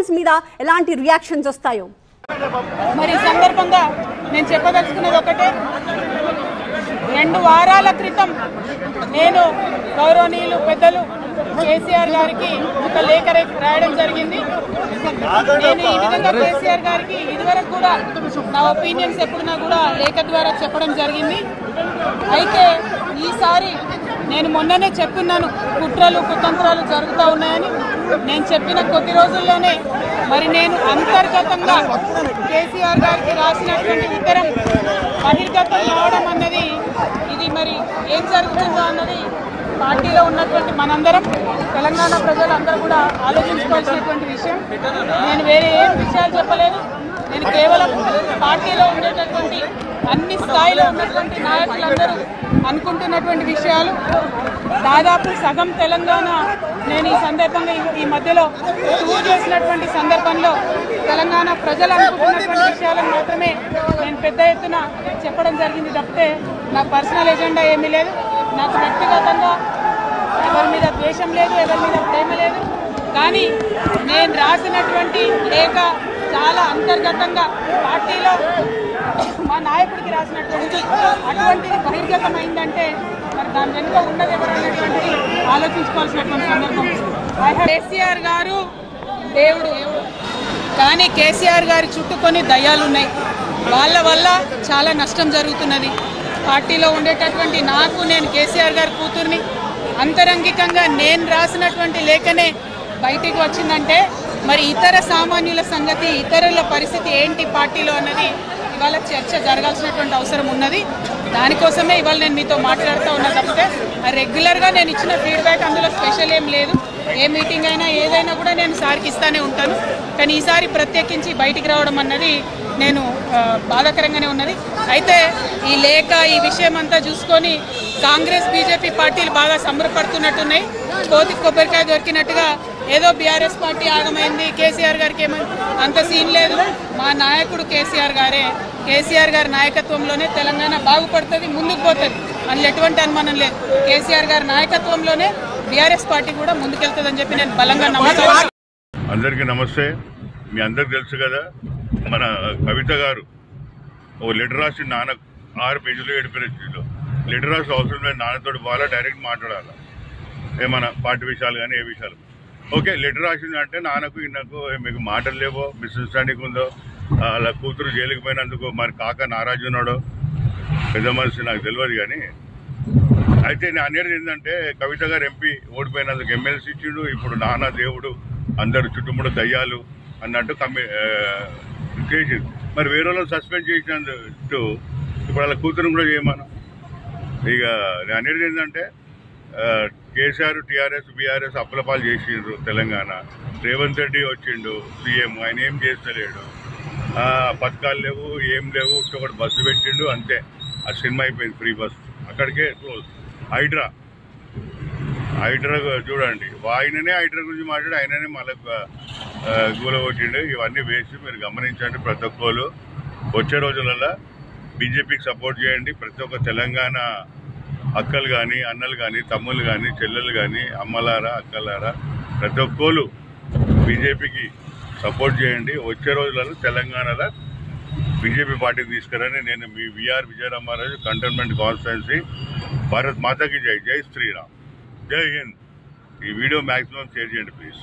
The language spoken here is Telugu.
కామెంట్స్ మీద ఎలాంటి రియాక్షన్స్ వస్తాయో. మరి సందర్భంగా నేను చెప్పదలుచుకున్నది ఒకటే, 2 వారాల క్రితం నేను గౌరవనీయులు పెద్దలు కేసీఆర్ గారికి ఒక లేఖ రాయడం జరిగింది. నేను ఈ విధంగా కేసీఆర్ గారికి ఇదివరకు కూడా నా ఒపీనియన్స్ ఎప్పుడున్నా కూడా లేఖ ద్వారా చెప్పడం జరిగింది. అయితే ఈసారి నేను మొన్ననే చెప్తున్నాను, కుట్రలు కుతంత్రాలు జరుగుతూ ఉన్నాయని. నేను చెప్పిన కొద్ది రోజుల్లోనే మరి నేను అంతర్గతంగా కేసీఆర్ గారికి రాసినటువంటి ఉత్తరం బహిర్గతం కావడం అన్నది, ఇది మరి ఏం జరుగుతుందో అన్నది పార్టీలో ఉన్నటువంటి మనందరం, తెలంగాణ ప్రజలందరూ కూడా ఆలోచించుకోవాల్సినటువంటి విషయం. నేను వేరే ఏం విషయాలు చెప్పలేదు. నేను కేవలం పార్టీలో ఉండేటటువంటి అన్ని స్థాయిలో ఉన్నటువంటి నాయకులందరూ అనుకుంటున్నటువంటి విషయాలు. దాదాపు సగం తెలంగాణ నేను ఈ సందర్భంగా ఈ మధ్యలో టూర్ చేసినటువంటి సందర్భంలో తెలంగాణ ప్రజలు అనుకుంటున్నటువంటి విషయాలను మాత్రమే నేను పెద్ద ఎత్తున చెప్పడం జరిగింది తప్పితే నా పర్సనల్ ఎజెండా ఏమీ లేదు. నాకు వ్యక్తిగతంగా ఎవరి మీద ద్వేషం లేదు, ఎవరి మీద ప్రేమ లేదు. కానీ నేను రాసినటువంటి లేఖ చాలా అంతర్గతంగా పార్టీలో మా నాయకుడికి రాసినటువంటి అటువంటిది బహిర్గతమైందంటే మరి దాని వెనుక ఉన్నది ఎవరనేటువంటిది ఆలోచించుకోవాల్సినటువంటి సందర్భం. కేసీఆర్ గారు దేవుడు, కానీ కేసీఆర్ గారి చుట్టూ కొన్ని దయ్యాలు ఉన్నాయి. వాళ్ళ వల్ల చాలా నష్టం జరుగుతున్నది. పార్టీలో ఉండేటటువంటి నాకు, నేను కేసీఆర్ గారి కూతుర్ని, అంతరంగికంగా నేను రాసినటువంటి లేఖనే బయటికి వచ్చిందంటే మరి ఇతర సామాన్యుల సంగతి, ఇతరుల పరిస్థితి ఏంటి పార్టీలో అన్నది ఇవాళ చర్చ జరగాల్సినటువంటి అవసరం ఉన్నది. దానికోసమే ఇవాళ నేను మీతో మాట్లాడుతూ ఉన్నా తప్పితే రెగ్యులర్గా నేను ఇచ్చిన ఫీడ్బ్యాక్ అందులో స్పెషల్ ఏం లేదు. ఏ మీటింగ్ అయినా ఏదైనా కూడా నేను సార్కి ఇస్తానే ఉంటాను. కానీ ఈసారి ప్రత్యేకించి బయటికి రావడం అన్నది నేను బాధాకరంగానే ఉన్నది. అయితే ఈ లేఖ, ఈ విషయం అంతా చూసుకొని కాంగ్రెస్ బీజేపీ పార్టీలు బాగా సంబరపడుతున్నట్టున్నాయి. కోతి కొబ్బరికాయ దొరికినట్టుగా ఏదో బీఆర్ఎస్ పార్టీ ఆగమైంది, కేసీఆర్ గారికి ఏమైంది, అంత సీన్ లేదు. మా నాయకుడు కేసీఆర్ గారే. కేసీఆర్ గారి నాయకత్వంలోనే తెలంగాణ బాగుపడుతుంది, ముందుకు పోతుంది, అందులో ఎటువంటి అనుమానం లేదు. కేసీఆర్ గారి నాయకత్వంలోనే బీఆర్ఎస్ పార్టీ కూడా ముందుకెళ్తుందని చెప్పి నేను బలంగా నమ్ముతాను. అందరికీ నమస్తే. మీ అందరికి తెలుసు కదా, మన కవిత గారు ఓ లెటర్ రాసి నాన్నకు 6 పేజీలు 7 పేజీలు లెటర్ రాసి అవసరం లేదు, నాన్నతో పోవాలా, డైరెక్ట్ మాట్లాడాలా, ఏమన్నా పార్టీ విషయాలు కానీ ఏ విషయాలు. ఓకే, లెటర్ రాసిందంటే నాన్నకు ఈయనకు మీకు మాటలు లేవో, మిస్అండర్స్టాండింగ్ ఉందో, అలా కూతురు జైలుకి పోయినందుకు మరి కాక నారాజు ఉన్నాడో పెద్ద మనిషి నాకు తెలియదు. కానీ అయితే నేను అనేది ఏంటంటే, కవిత గారు ఎంపీ ఓడిపోయినందుకు ఎమ్మెల్సీ ఇచ్చిండు, ఇప్పుడు నాన్న దేవుడు, అందరు చుట్టుముడు దయ్యాలు అన్నట్టు చేసిండు. మరి వేరే వాళ్ళని సస్పెండ్ చేసినందుకు ఇప్పుడు వాళ్ళ కూతురు కూడా చేయమను. ఇక నేను అనేది ఏంటంటే, కేసీఆర్, టీఆర్ఎస్, బీఆర్ఎస్ అప్పులపాలు చేసిండ్రు తెలంగాణ. రేవంత్ రెడ్డి వచ్చిండు సీఎం, ఆయన ఏం చేస్తలేడు, పథకాలు లేవు, ఏం లేవు, ఒకటి బస్సు పెట్టిండు అంతే. ఆ సినిమా అయిపోయింది, ఫ్రీ బస్, అక్కడికే క్లోజ్. హైడ్రా చూడండి, ఆయననే హైడ్రా గురించి మాట్లాడి ఆయననే మళ్ళీ గూలగొట్టిండు. ఇవన్నీ వేసి మీరు గమనించండి. ప్రతి ఒక్కరు వచ్చే రోజులలో బీజేపీకి సపోర్ట్ చేయండి. ప్రతి ఒక్క తెలంగాణ అక్కలు కానీ, అన్నలు కానీ, తమ్ముళ్ళు కానీ, చెల్లెలు కానీ, అమ్మలారా, అక్కలారా, ప్రతి ఒక్కరు బీజేపీకి సపోర్ట్ చేయండి. వచ్చే రోజులలో తెలంగాణలో బీజేపీ పార్టీకి తీసుకురని నేను మీ విఆర్ విజయరామారాజు, కంటోన్మెంట్ కాన్స్టిట్యున్సీ. భారత్ మాతాకి జై. జై శ్రీరామ్, జై హింద్. ఈ వీడియో మ్యాక్సిమం షేర్ చేయండి ప్లీజ్.